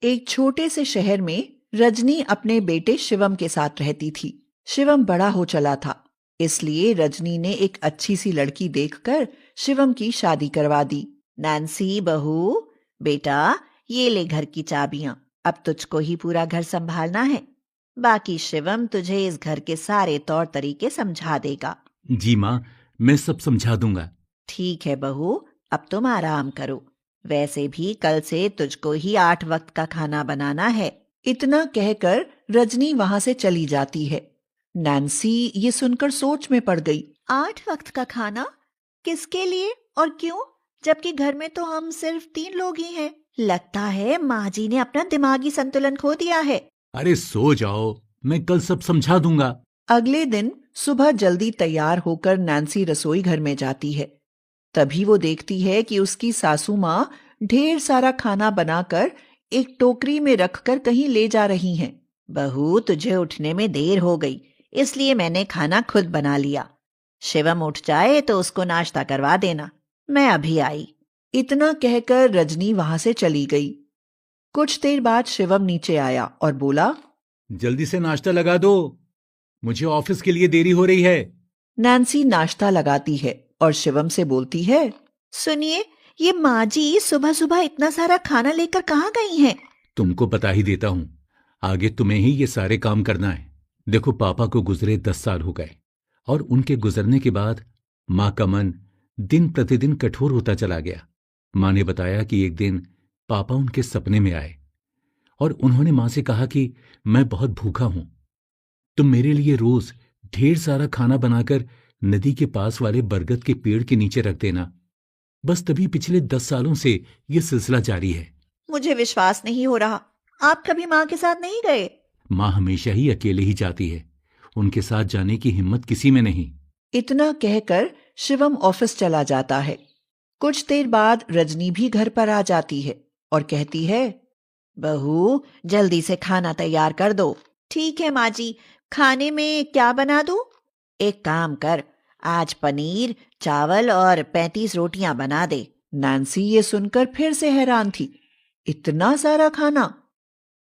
एक छोटे से शहर में रजनी अपने बेटे शिवम के साथ रहती थी। शिवम बड़ा हो चला था, इसलिए रजनी ने एक अच्छी सी लड़की देखकर शिवम की शादी करवा दी। नैन्सी बहू, बेटा ये ले घर की चाबियां, अब तुझको ही पूरा घर संभालना है। बाकी शिवम तुझे इस घर के सारे तौर तरीके समझा देगा। जी माँ, मैं सब समझा दूंगा। ठीक है बहू, अब तुम आराम करो। वैसे भी कल से तुझको ही 8 वक्त का खाना बनाना है। इतना कहकर रजनी वहां से चली जाती है। नैन्सी ये सुनकर सोच में पड़ गई। 8 वक्त का खाना? किसके लिए और क्यों? जबकि घर में तो हम सिर्फ 3 लोग ही हैं। लगता है माँ जी ने अपना दिमागी संतुलन खो दिया है। अरे सो जाओ, मैं कल सब समझा दूंगा। अगले दिन सुबह जल्दी तैयार होकर नैन्सी रसोई घर में जाती है। तभी वो देखती है कि उसकी सासू माँ ढेर सारा खाना बनाकर एक टोकरी में रखकर कहीं ले जा रही हैं। बहू, तुझे उठने में देर हो गई, इसलिए मैंने खाना खुद बना लिया। शिवम उठ जाए तो उसको नाश्ता करवा देना, मैं अभी आई। इतना कहकर रजनी वहां से चली गई। कुछ देर बाद शिवम नीचे आया और बोला, जल्दी से नाश्ता लगा दो, मुझे ऑफिस के लिए देरी हो रही है। नैन्सी नाश्ता लगाती है और शिवम से बोलती है, सुनिए, ये माँ जी सुबह सुबह इतना सारा खाना लेकर कहाँ गई हैं? तुमको बता ही देता हूँ, आगे तुम्हें ही ये सारे काम करना है। देखो, पापा को गुजरे 10 साल हो गए और उनके गुजरने के बाद माँ का मन दिन प्रतिदिन कठोर होता चला गया। माँ ने बताया कि एक दिन पापा उनके सपने में आए और उन्होंने माँ से कहा कि मैं बहुत भूखा हूं, तुम मेरे लिए रोज ढेर सारा खाना बनाकर नदी के पास वाले बरगद के पेड़ के नीचे रख देना। बस तभी पिछले 10 सालों से ये सिलसिला जारी है। मुझे विश्वास नहीं हो रहा, आप कभी माँ के साथ नहीं गए? माँ हमेशा ही अकेले ही जाती है, उनके साथ जाने की हिम्मत किसी में नहीं। इतना कहकर शिवम ऑफिस चला जाता है। कुछ देर बाद रजनी भी घर पर आ जाती है और कहती है, बहू जल्दी से खाना तैयार कर दो। ठीक है माँ जी, खाने में क्या बना दूं? एक काम कर, आज पनीर, चावल और 35 रोटियां बना दे। नैन्सी ये सुनकर फिर से हैरान थी। इतना सारा खाना?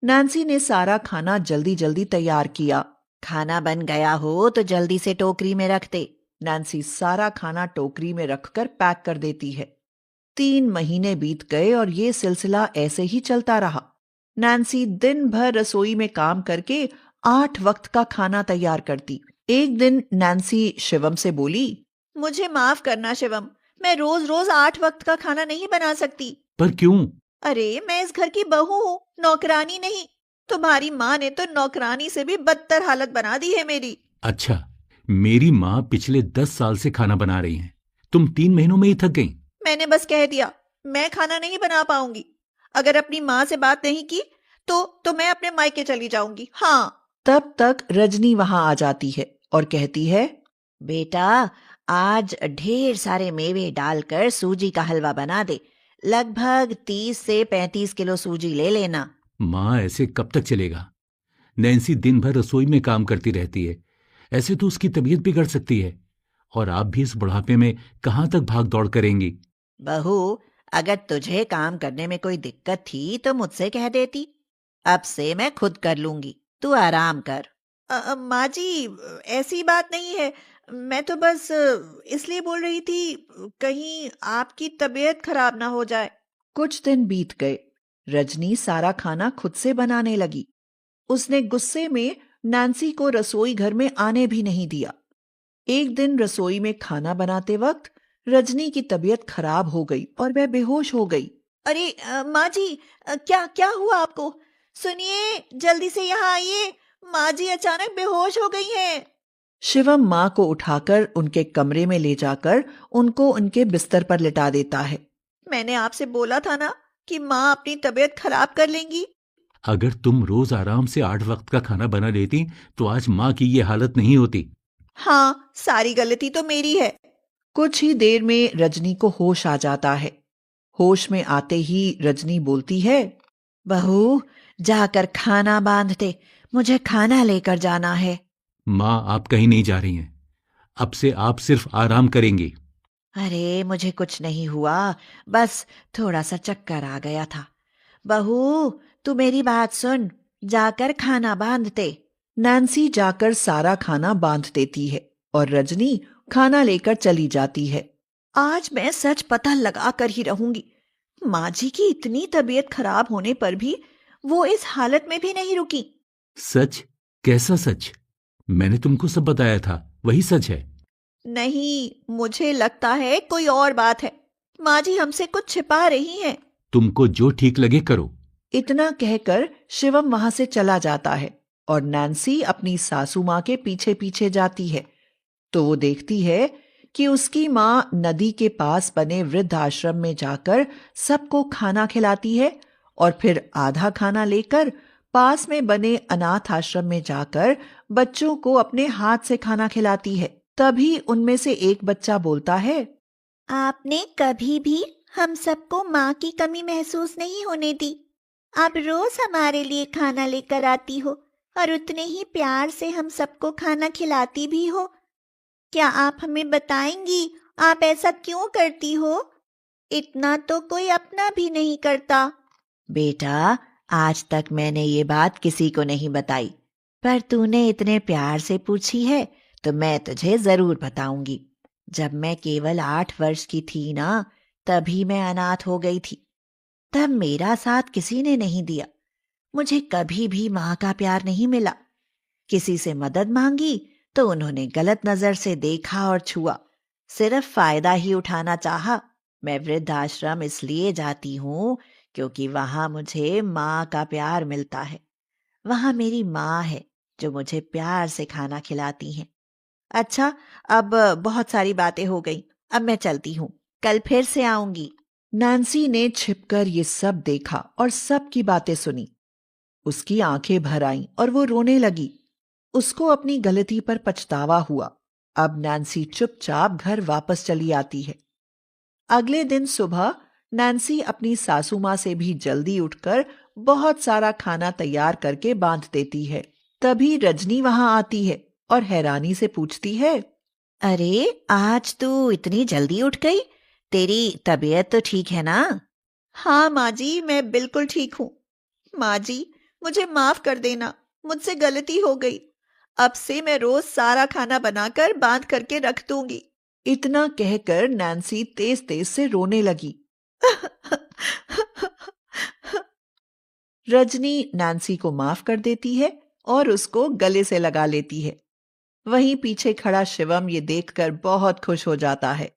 नैन्सी ने सारा खाना जल्दी जल्दी तैयार किया। खाना बन गया हो तो जल्दी से टोकरी में रख दे। नैन्सी सारा खाना टोकरी में रखकर पैक कर देती है। 3 महीने बीत गए और ये सिलसिला ऐसे ही चलता रहा। नैन्सी दिन भर रसोई में काम करके 8 वक्त का खाना तैयार करती। एक दिन नैन्सी शिवम से बोली, मुझे माफ करना शिवम, मैं रोज रोज 8 वक्त का खाना नहीं बना सकती। पर क्यों? अरे मैं इस घर की बहू हूँ, नौकरानी नहीं। तुम्हारी माँ ने तो नौकरानी से भी बदतर हालत बना दी है मेरी। अच्छा, मेरी माँ पिछले 10 साल से खाना बना रही हैं, तुम 3 महीनों में ही थक गई? मैंने बस कह दिया, मैं खाना नहीं बना पाऊंगी। अगर अपनी माँ से बात नहीं की तो मैं अपने मायके चली जाऊंगी। हाँ। तब तक रजनी वहां आ जाती है और कहती है, बेटा आज ढेर सारे मेवे डालकर सूजी का हलवा बना दे। लगभग 30 से 35 किलो सूजी ले लेना। माँ, ऐसे कब तक चलेगा? नैन्सी दिन भर रसोई में काम करती रहती है, ऐसे तो उसकी तबीयत बिगड़ सकती है। और आप भी इस बुढ़ापे में कहाँ तक भाग दौड़ करेंगी? बहू, अगर तुझे काम करने में कोई दिक्कत थी तो मुझसे कह देती। अब से मैं खुद कर लूंगी, तू आराम कर। माँ जी, ऐसी बात नहीं है। मैं तो बस इसलिए बोल रही थी, कहीं आपकी तबीयत खराब ना हो जाए। कुछ दिन बीत गए। रजनी सारा खाना खुद से बनाने लगी। उसने गुस्से में नैन्सी को रसोई घर में आने भी नहीं दिया। एक दिन रसोई में खाना बनाते वक्त रजनी की तबीयत खराब हो गई और वह बेहोश हो गई। अरे माँ जी, क्या क्या हुआ आपको? सुनिए, जल्दी से यहाँ आइए, माँ जी अचानक बेहोश हो गई हैं। शिवम माँ को उठाकर उनके कमरे में ले जाकर उनको उनके बिस्तर पर लिटा देता है। मैंने आपसे बोला था ना कि माँ अपनी तबीयत खराब कर लेंगी। अगर तुम रोज आराम से 8 वक्त का खाना बना लेती तो आज माँ की ये हालत नहीं होती। हाँ, सारी गलती तो मेरी है। कुछ ही देर में रजनी को होश आ जाता है। होश में आते ही रजनी बोलती है, बहू जाकर खाना बांध दे, मुझे खाना लेकर जाना है। माँ, आप कहीं नहीं जा रही हैं, अब से आप सिर्फ आराम करेंगी। अरे मुझे कुछ नहीं हुआ, बस थोड़ा सा चक्कर आ गया था। बहू तू मेरी बात सुन, जाकर खाना बांध दे। नैन्सी जाकर सारा खाना बांध देती है और रजनी खाना लेकर चली जाती है। आज मैं सच पता लगा कर ही रहूंगी। माँ जी की इतनी तबीयत खराब होने पर भी वो इस हालत में भी नहीं रुकी। सच? कैसा सच? मैंने तुमको सब बताया था, वही सच है। नहीं, मुझे लगता है कोई और बात है। माँ जी हमसे कुछ छिपा रही हैं। तुमको जो ठीक लगे करो। इतना कहकर शिवम वहां से चला जाता है और नैन्सी अपनी सासू माँ के पीछे पीछे जाती है। तो वो देखती है कि उसकी माँ नदी के पास बने वृद्ध आश्रम में जाकर सबको खाना खिलाती है और फिर आधा खाना लेकर पास में बने अनाथ आश्रम में जाकर बच्चों को अपने हाथ से खाना खिलाती है। तभी उनमें से एक बच्चा बोलता है, आपने कभी भी हम सबको माँ की कमी महसूस नहीं होने दी। आप रोज हमारे लिए खाना लेकर आती हो और उतने ही प्यार से हम सबको खाना खिलाती भी हो। क्या आप हमें बताएंगी आप ऐसा क्यों करती हो? इतना तो कोई अपना भी नहीं करता। बेटा, आज तक मैंने ये बात किसी को नहीं बताई, पर तूने इतने प्यार से पूछी है तो मैं तुझे जरूर बताऊंगी। जब मैं केवल 8 वर्ष की थी ना, तभी मैं अनाथ हो गई थी। तब मेरा साथ किसी ने नहीं दिया। मुझे कभी भी माँ का प्यार नहीं मिला। किसी से मदद मांगी तो उन्होंने गलत नजर से देखा और छुआ। सिर्फ फायदा ही उठाना चाहा। मैं वृद्धाश्रम इसलिए जाती हूँ क्योंकि वहां मुझे माँ का प्यार मिलता है। वहां मेरी माँ है जो मुझे प्यार से खाना खिलाती हैं। अच्छा, अब बहुत सारी बातें हो गई। अब मैं चलती हूँ, कल फिर से आऊंगी। नैन्सी ने छिपकर ये सब देखा और सब की बातें सुनी। उसकी आंखें भर आईं और वो रोने लगी। उसको अपनी गलती पर पछतावा हुआ। अब नैन्सी चुपचाप घर वापस चली आती है। अगले दिन सुबह नैन्सी अपनी सासू माँ से भी जल्दी उठकर बहुत सारा खाना तैयार करके बांध देती है। तभी रजनी वहां आती है और हैरानी से पूछती है, अरे आज तू इतनी जल्दी उठ गई? तेरी तबीयत तो ठीक है ना? हाँ माँ जी, मैं बिल्कुल ठीक हूँ। माँ जी, मुझे माफ कर देना, मुझसे गलती हो गई। अब से मैं रोज सारा खाना बनाकर बांध करके रख दूंगी। इतना कहकर नैन्सी तेज तेज से रोने लगी। रजनी नैन्सी को माफ कर देती है और उसको गले से लगा लेती है। वहीं पीछे खड़ा शिवम ये देखकर बहुत खुश हो जाता है।